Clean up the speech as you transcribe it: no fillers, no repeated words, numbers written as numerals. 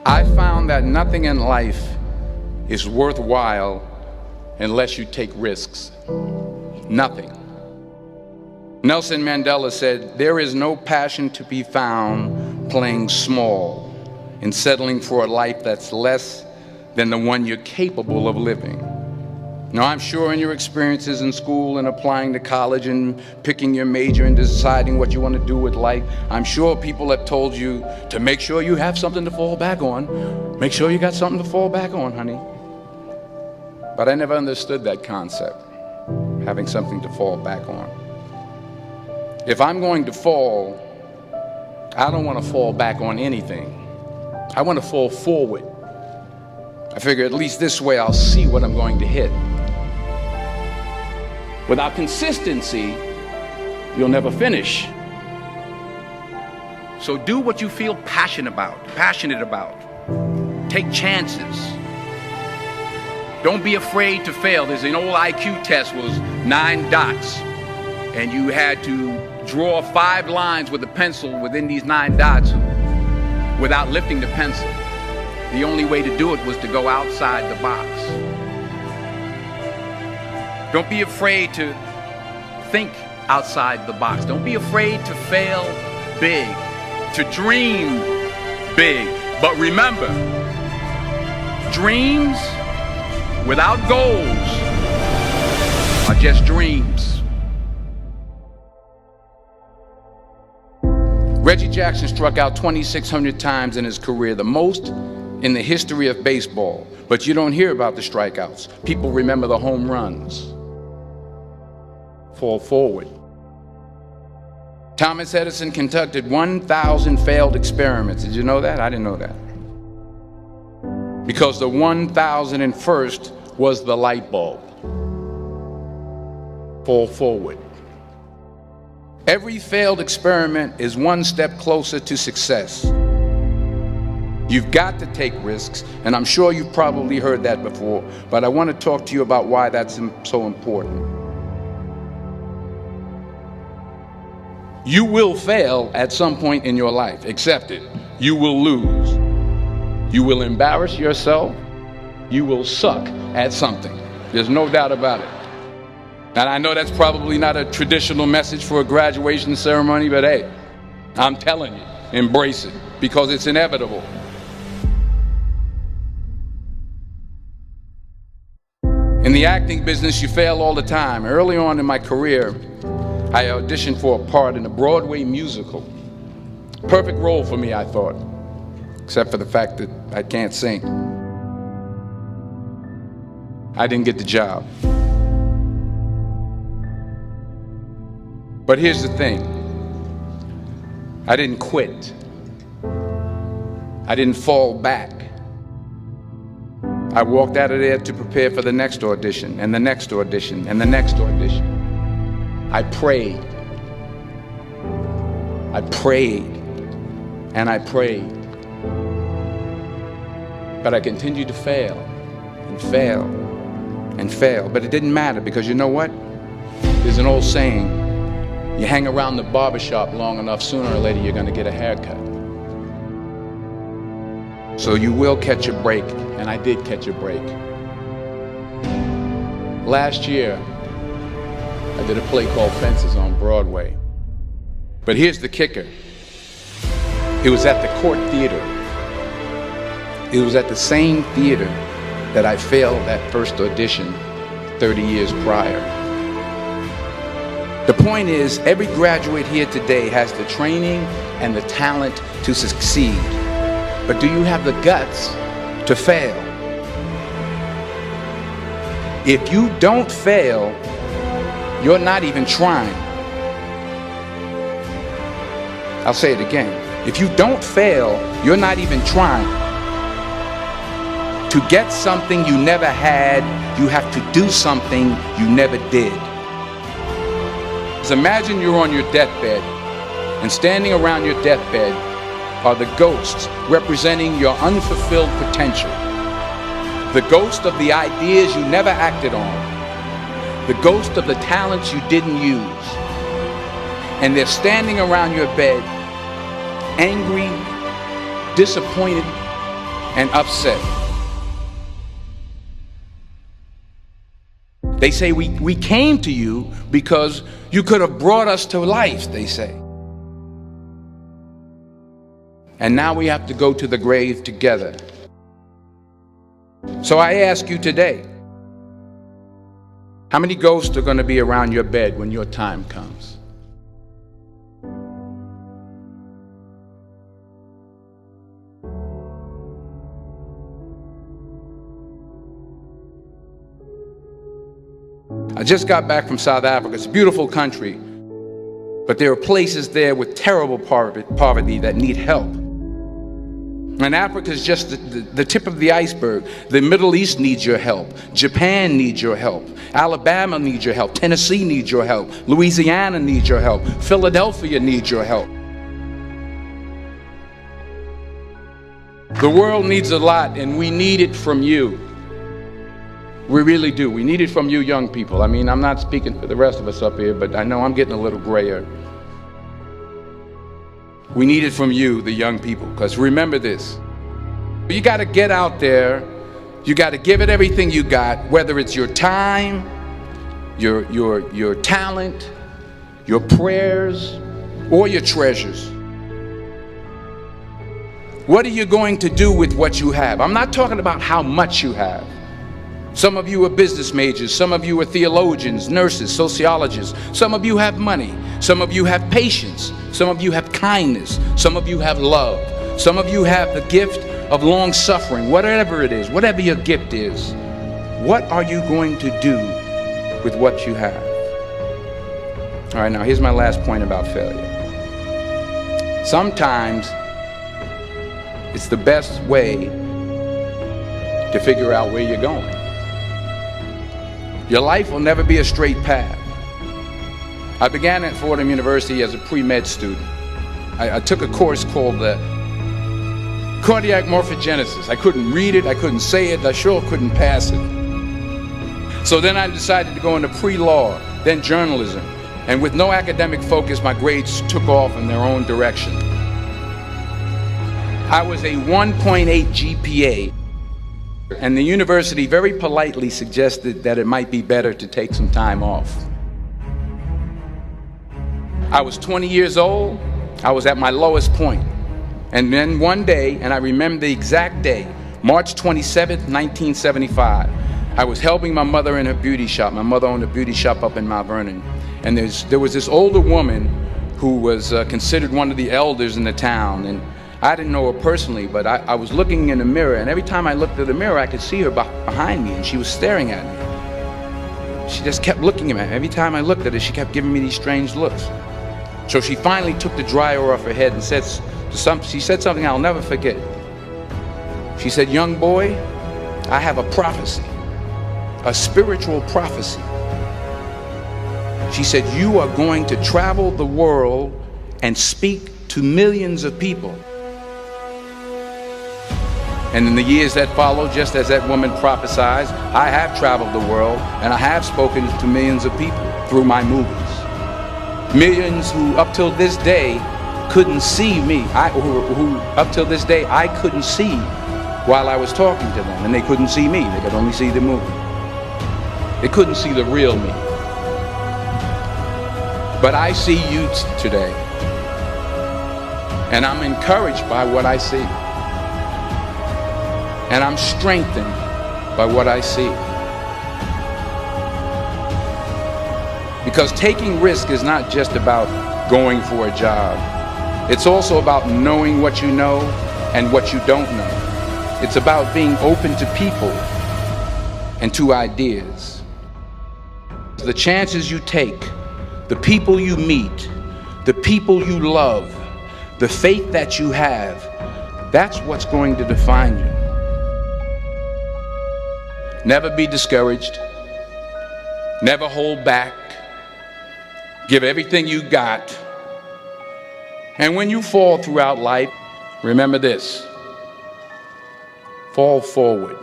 I found that nothing in life is worthwhile unless you take risks. Nothing. Nelson Mandela said, "There is no passion to be found playing small and settling for a life that's less than the one you're capable of living." Now, I'm sure in your experiences in school and applying to college and picking your major and deciding what you want to do with life, I'm sure people have told you to make sure you have something to fall back on. Make sure you got something to fall back on, honey. But I never understood that concept, having something to fall back on. If I'm going to fall, I don't want to fall back on anything. I want to fall forward. I figure at least this way I'll see what I'm going to hit. Without consistency, you'll never finish. So do what you feel passionate about. Take chances. Don't be afraid to fail. There's an old IQ test, was 9 dots, and you had to draw 5 lines with a pencil within these 9 dots without lifting the pencil. The only way to do it was to go outside the box. Don't be afraid to think outside the box. Don't be afraid to fail big, to dream big. But remember, dreams without goals are just dreams. Reggie Jackson struck out 2,600 times in his career, the most in the history of baseball. But you don't hear about the strikeouts. People remember the home runs. Fall forward. Thomas Edison conducted 1,000 failed experiments. Did you know that? I didn't know that. Because the 1,001st was the light bulb. Fall forward. Every failed experiment is one step closer to success. You've got to take risks, and I'm sure you've probably heard that before, but I want to talk to you about why that's so important. You will fail at some point in your life. Accept it. You will lose. You will embarrass yourself. You will suck at something. There's no doubt about it. And I know that's probably not a traditional message for a graduation ceremony, but hey, I'm telling you, embrace it, because it's inevitable. In the acting business, you fail all the time. Early on in my career, I auditioned for a part in a Broadway musical. Perfect role for me, I thought, except for the fact that I can't sing. I didn't get the job. But here's the thing. I didn't quit. I didn't fall back. I walked out of there to prepare for the next audition, and the next audition, and the next audition. I prayed. I prayed. And I prayed. But I continued to fail and fail and fail. But it didn't matter, because you know what? There's an old saying, you hang around the barbershop long enough, sooner or later you're going to get a haircut. So you will catch a break, and I did catch a break. Last year, I did a play called Fences on Broadway. But here's the kicker. It was at the Court Theater. It was at the same theater that I failed that first audition 30 years prior. The point is, every graduate here today has the training and the talent to succeed. But do you have the guts to fail? If you don't fail, you're not even trying. I'll say it again. If you don't fail, you're not even trying. To get something you never had, you have to do something you never did. So imagine you're on your deathbed, and standing around your deathbed are the ghosts representing your unfulfilled potential. The ghost of the ideas you never acted on. The ghost of the talents you didn't use. And they're standing around your bed, angry, disappointed, and upset. They say we came to you because you could have brought us to life, they say. And now we have to go to the grave together. So I ask you today, how many ghosts are going to be around your bed when your time comes? I just got back from South Africa. It's a beautiful country, but there are places there with terrible poverty that need help. And Africa is just the tip of the iceberg. The Middle East needs your help. Japan needs your help. Alabama needs your help. Tennessee needs your help. Louisiana needs your help. Philadelphia needs your help. The world needs a lot, and we need it from you. We really do. We need it from you young people. I mean, I'm not speaking for the rest of us up here, but I know I'm getting a little grayer. We need it from you, the young people, because remember this. You got to get out there. You got to give it everything you got, whether it's your time, your talent, your prayers, or your treasures. What are you going to do with what you have? I'm not talking about how much you have. Some of you are business majors, some of you are theologians, nurses, sociologists. Some of you have money, some of you have patience, some of you have kindness, some of you have love, some of you have the gift of long suffering. Whatever it is, whatever your gift is, what are you going to do with what you have? All right, now here's my last point about failure. Sometimes it's the best way to figure out where you're going. Your life will never be a straight path. I began at Fordham University as a pre-med student. I took a course called cardiac morphogenesis. I couldn't read it, I couldn't say it, I sure couldn't pass it. So then I decided to go into pre-law, then journalism. And with no academic focus, my grades took off in their own direction. I was a 1.8 GPA. And the university very politely suggested that it might be better to take some time off. I was 20 years old. I was at my lowest point. And then one day, and I remember the exact day, March 27th, 1975, I was helping my mother in her beauty shop. My mother owned a beauty shop up in Mount Vernon. And there was this older woman who was considered one of the elders in the town. And I didn't know her personally, but I was looking in the mirror, and every time I looked at the mirror, I could see her behind me, and she was staring at me. She just kept looking at me. Every time I looked at her, she kept giving me these strange looks. So she finally took the dryer off her head and she said something I'll never forget. She said, "Young boy, I have a prophecy, a spiritual prophecy." She said, "You are going to travel the world and speak to millions of people." And in the years that followed, just as that woman prophesied, I have traveled the world and I have spoken to millions of people through my movies. Millions who up till this day couldn't see me, who up till this day I couldn't see while I was talking to them, and they couldn't see me, they could only see the movie. They couldn't see the real me. But I see you today, and I'm encouraged by what I see. And I'm strengthened by what I see. Because taking risk is not just about going for a job. It's also about knowing what you know and what you don't know. It's about being open to people and to ideas. The chances you take, the people you meet, the people you love, the faith that you have, that's what's going to define you. Never be discouraged. Never hold back. Give everything you got. And when you fall throughout life, remember this: fall forward.